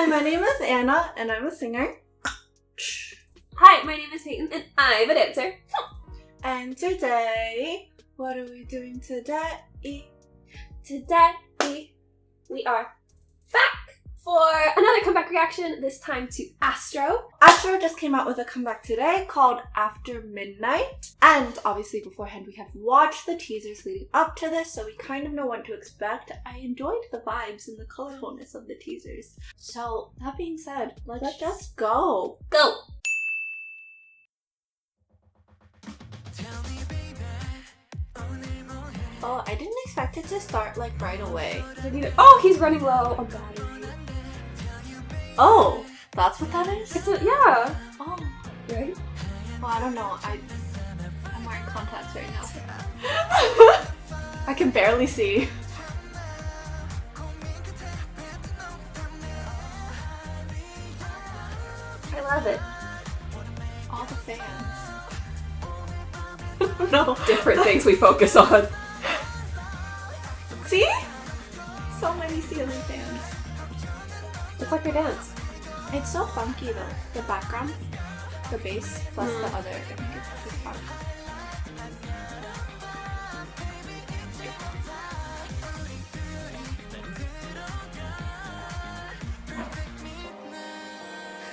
Hi, my name is Anna, and I'm a singer. Hi, my name is Peyton, and I'm a dancer. And today, what are we doing today? Today, we are back for another comeback reaction, this time to Astro. Astro just came out with a comeback today called After Midnight. And obviously beforehand we have watched the teasers leading up to this, so we kind of know what to expect. I enjoyed the vibes and the colorfulness of the teasers. So that being said, let's just go. Go! Oh, I didn't expect it to start like right away. Oh, he's running low on battery. Oh, that's what that is? Yeah. Oh, Right? well, I don't know. I'm wearing contacts right now. I can barely see. I love it. All the fans. No. Different things we focus on. See? So many ceiling fans. It's like your dance. It's so funky though. The background, the bass, plus the other. I think it's fun.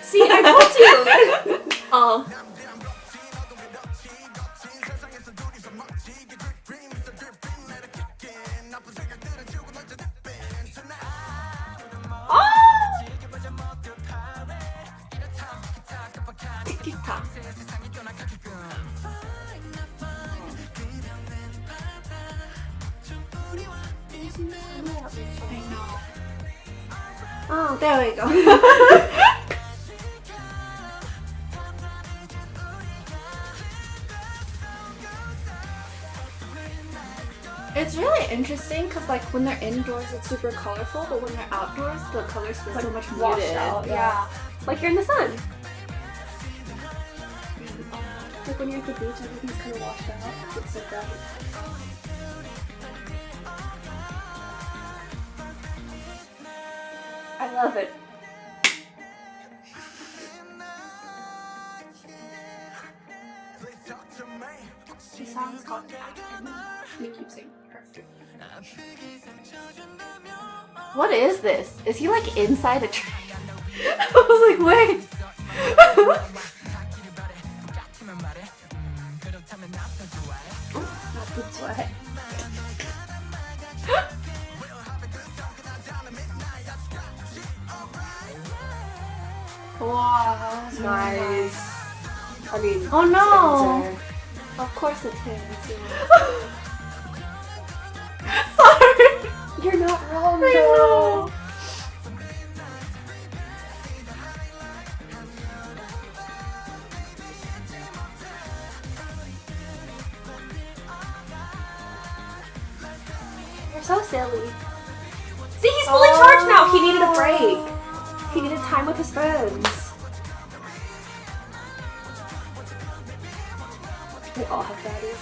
See, I told you! Oh. TikTok. I know. Oh, there we go. It's really interesting because like when they're indoors it's super colorful, but when they're outdoors the colors feel so much washed muted. out, Yeah. Like you're in the sun. Like when you're at the beach, everything's kind of washed out. It's so bright. I love it. The song's called After. We keep saying perfect. What is this? Is he like inside a tree? I was like, wait. Not the sweat. Wow. Nice. I mean, Oh no. it's Of course it's him. Sorry. You're not wrong, I though. know. You're so silly. See, he's fully charged now. He needed a break. He needed time with his friends. They all have daddies.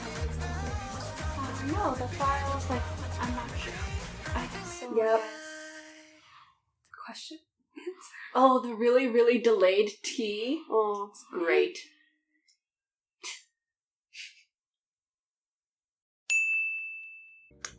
No, that's why I was like, I'm not sure. I guess so. Yep. Question? Oh, the really, really delayed tea. Oh, Great.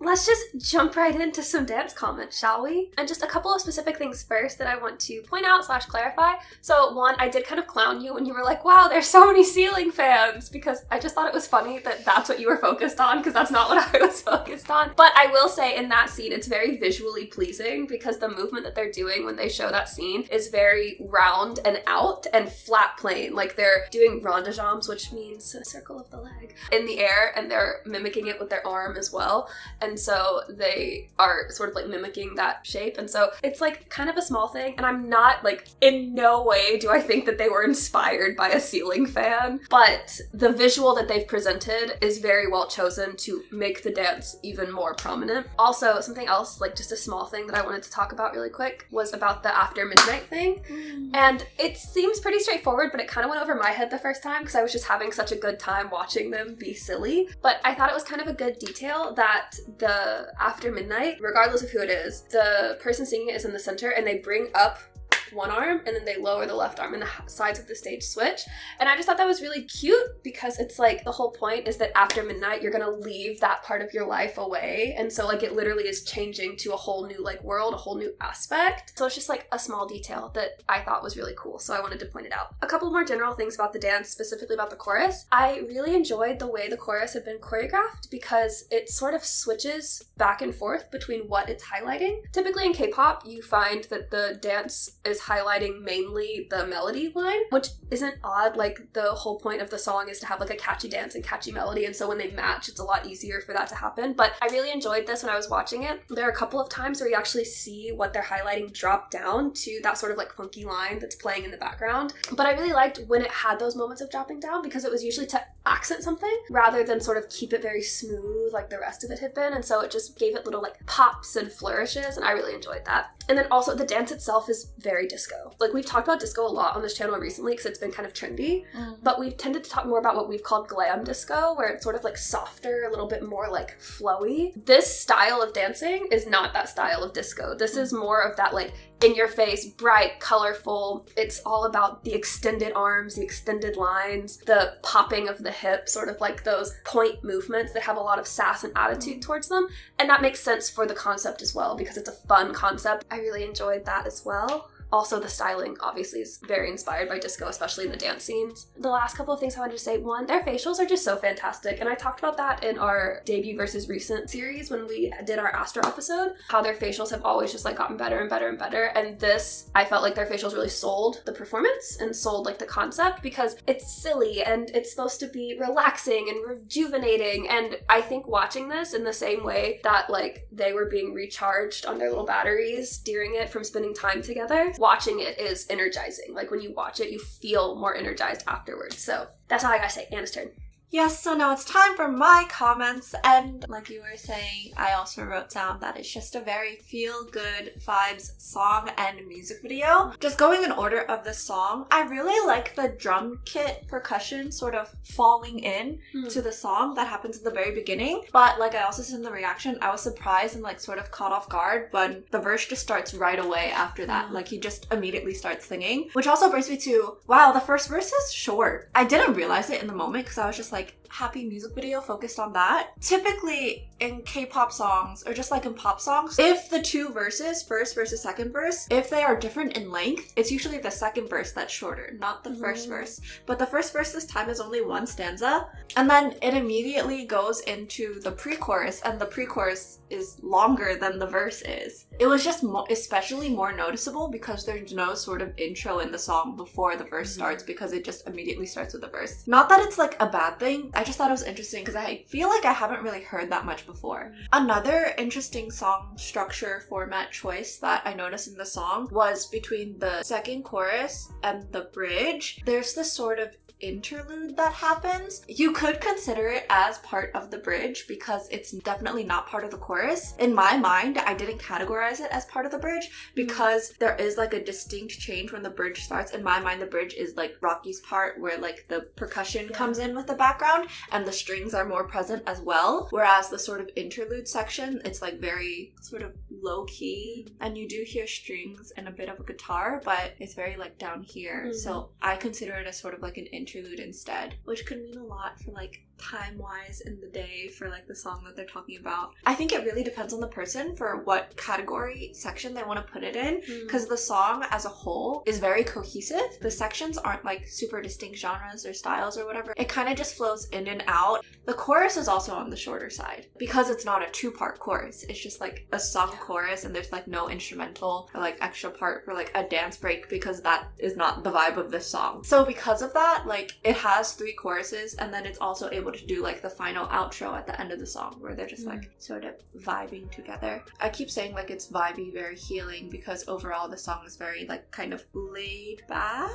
let's just jump right into some dance comments, shall we? And just a couple of specific things first that I want to point out / clarify. So one, I did kind of clown you when you were like, wow, there's so many ceiling fans, because I just thought it was funny that that's what you were focused on, because that's not what I was focused on. But I will say in that scene, it's very visually pleasing because the movement that they're doing when they show that scene is very round and out and flat plane. Like they're doing rondejambs, which means a circle of the leg, in the air, and they're mimicking it with their arm as well. And so they are sort of like mimicking that shape. And so it's like kind of a small thing. And I'm not like, in no way do I think that they were inspired by a ceiling fan, but the visual that they've presented is very well chosen to make the dance even more prominent. Also, something else, like just a small thing that I wanted to talk about really quick was about the After Midnight thing. And it seems pretty straightforward, but it kind of went over my head the first time because I was just having such a good time watching them be silly. But I thought it was kind of a good detail that the After Midnight, regardless of who it is, the person singing it is in the center and they bring up lift one arm and then they lower the left arm and the sides of the stage switch. And I just thought that was really cute because it's like the whole point is that after midnight, you're gonna leave that part of your life away. And so like it literally is changing to a whole new like world, a whole new aspect. So it's just like a small detail that I thought was really cool. So I wanted to point it out. A couple more general things about the dance, specifically about the chorus. I really enjoyed the way the chorus had been choreographed because it sort of switches back and forth between what it's highlighting. Typically in K-pop, you find that the dance is highlighting mainly the melody line, which isn't odd. Like the whole point of the song is to have like a catchy dance and catchy melody. And so when they match, it's a lot easier for that to happen. But I really enjoyed this when I was watching it. There are a couple of times where you actually see what they're highlighting drop down to that sort of like funky line that's playing in the background. But I really liked when it had those moments of dropping down because it was usually to accent something rather than sort of keep it very smooth like the rest of it had been. And so it just gave it little like pops and flourishes, and I really enjoyed that. And then also the dance itself is very disco. Like we've talked about disco a lot on this channel recently because it's been kind of trendy, but we've tended to talk more about what we've called glam disco, where it's sort of like softer, a little bit more like flowy. This style of dancing is not that style of disco. This is more of that like in your face, bright, colorful. It's all about the extended arms, the extended lines, the popping of the hips, sort of like those point movements that have a lot of sass and attitude towards them. And that makes sense for the concept as well because it's a fun concept. I really enjoyed that as well. Also, the styling obviously is very inspired by disco, especially in the dance scenes. The last couple of things I wanted to say, one, their facials are just so fantastic. And I talked about that in our debut versus recent series when we did our Astro episode, how their facials have always just like gotten better and better and better. And this, I felt like their facials really sold the performance and sold like the concept because it's silly and it's supposed to be relaxing and rejuvenating. And I think watching this in the same way that like they were being recharged on their little batteries during it from spending time together, watching it is energizing. Like when you watch it, you feel more energized afterwards. So that's all I gotta say. Anna's turn. Yes, so now it's time for my comments, and like you were saying, I also wrote down that it's just a very feel-good vibes song and music video. Just going in order of the song, I really like the drum kit percussion sort of falling in to the song that happens at the very beginning, but like I also said in the reaction, I was surprised and like sort of caught off guard when the verse just starts right away after that. Like he just immediately starts singing, which also brings me to, wow, the first verse is short. I didn't realize it in the moment because I was just like, happy music video focused on that. Typically in K-pop songs or just like in pop songs, if the two verses, first versus second verse, if they are different in length, it's usually the second verse that's shorter, not the first verse. But the first verse this time is only one stanza, and then it immediately goes into the pre-chorus, and the pre-chorus is longer than the verse is. It was just especially more noticeable because there's no sort of intro in the song before the verse starts because it just immediately starts with the verse. Not that it's like a bad thing, I just thought it was interesting because I feel like I haven't really heard that much before. Another interesting song structure format choice that I noticed in the song was between the second chorus and the bridge. There's this sort of interlude that happens. You could consider it as part of the bridge because it's definitely not part of the chorus. In my mind, I didn't categorize it as part of the bridge because there is like a distinct change when the bridge starts. In my mind, the bridge is like Rocky's part where like the percussion comes in with the background and the strings are more present as well. Whereas the sort of interlude section, it's like very sort of low key and you do hear strings and a bit of a guitar, but it's very like down here. So I consider it as sort of like an interlude instead, which could mean a lot for like time-wise in the day for like the song that they're talking about. I think it really depends on the person for what category section they want to put it in because the song as a whole is very cohesive. The sections aren't like super distinct genres or styles or whatever. It kind of just flows in and out. The chorus is also on the shorter side because it's not a two-part chorus. It's just like a sung chorus and there's like no instrumental or like extra part for like a dance break because that is not the vibe of this song. So because of that, like it has 3 choruses and then it's also able to do like the final outro at the end of the song where they're just like sort of vibing together. I keep saying like it's vibey, very healing because overall the song is very like kind of laid back.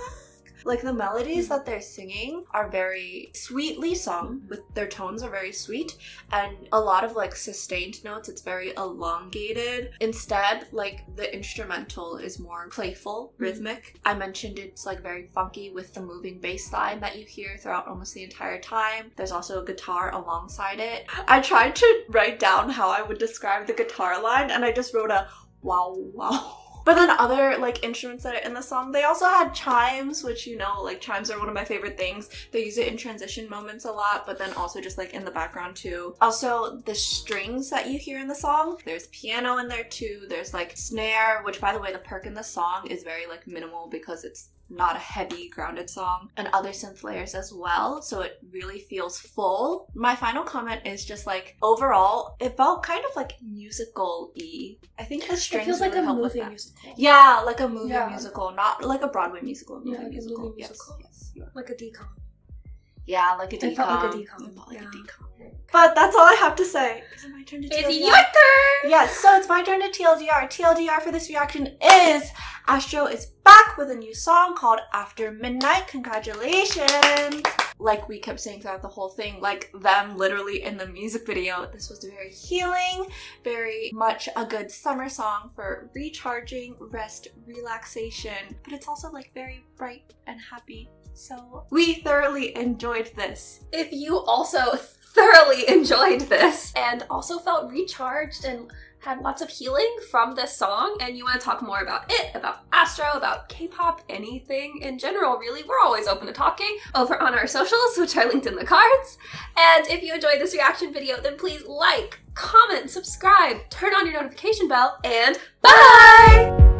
Like the melodies that they're singing are very sweetly sung, with their tones are very sweet and a lot of like sustained notes. It's very elongated. Instead, like the instrumental is more playful, rhythmic. I mentioned it's like very funky with the moving bass line that you hear throughout almost the entire time. There's also a guitar alongside it. I tried to write down how I would describe the guitar line and I just wrote a wow wow. But then other like instruments that are in the song, they also had chimes, which like chimes are one of my favorite things. They use it in transition moments a lot, but then also just like in the background too. Also the strings that you hear in the song, there's piano in there too. There's like snare, which by the way, the perk in the song is very like minimal because it's not a heavy grounded song, and other synth layers as well, so it really feels full. My final comment is just like overall it felt kind of like musical-y. I think the strings It feels like really a help with movie that. musical. Yeah, like a movie Yeah. musical, not like a Broadway musical. Yeah, Movie like a musical. movie Yes, musical. yes, you are. Like a decom. Yeah, like a decom. It felt like a decom. It felt like Yeah. a decom. But that's all I have to say. Is it my turn to TLDR? It's your turn! Yes, so it's my turn to TLDR. TLDR for this reaction is Astro is back with a new song called After Midnight. Congratulations! Like we kept saying throughout the whole thing, like them literally in the music video, this was very healing, very much a good summer song for recharging, rest, relaxation, but it's also like very bright and happy. So we thoroughly enjoyed this. If you also thoroughly enjoyed this and also felt recharged and had lots of healing from this song, and you want to talk more about it, about Astro, about K-pop, anything in general, really, we're always open to talking over on our socials, which are linked in the cards. And if you enjoyed this reaction video, then please like, comment, subscribe, turn on your notification bell, and bye!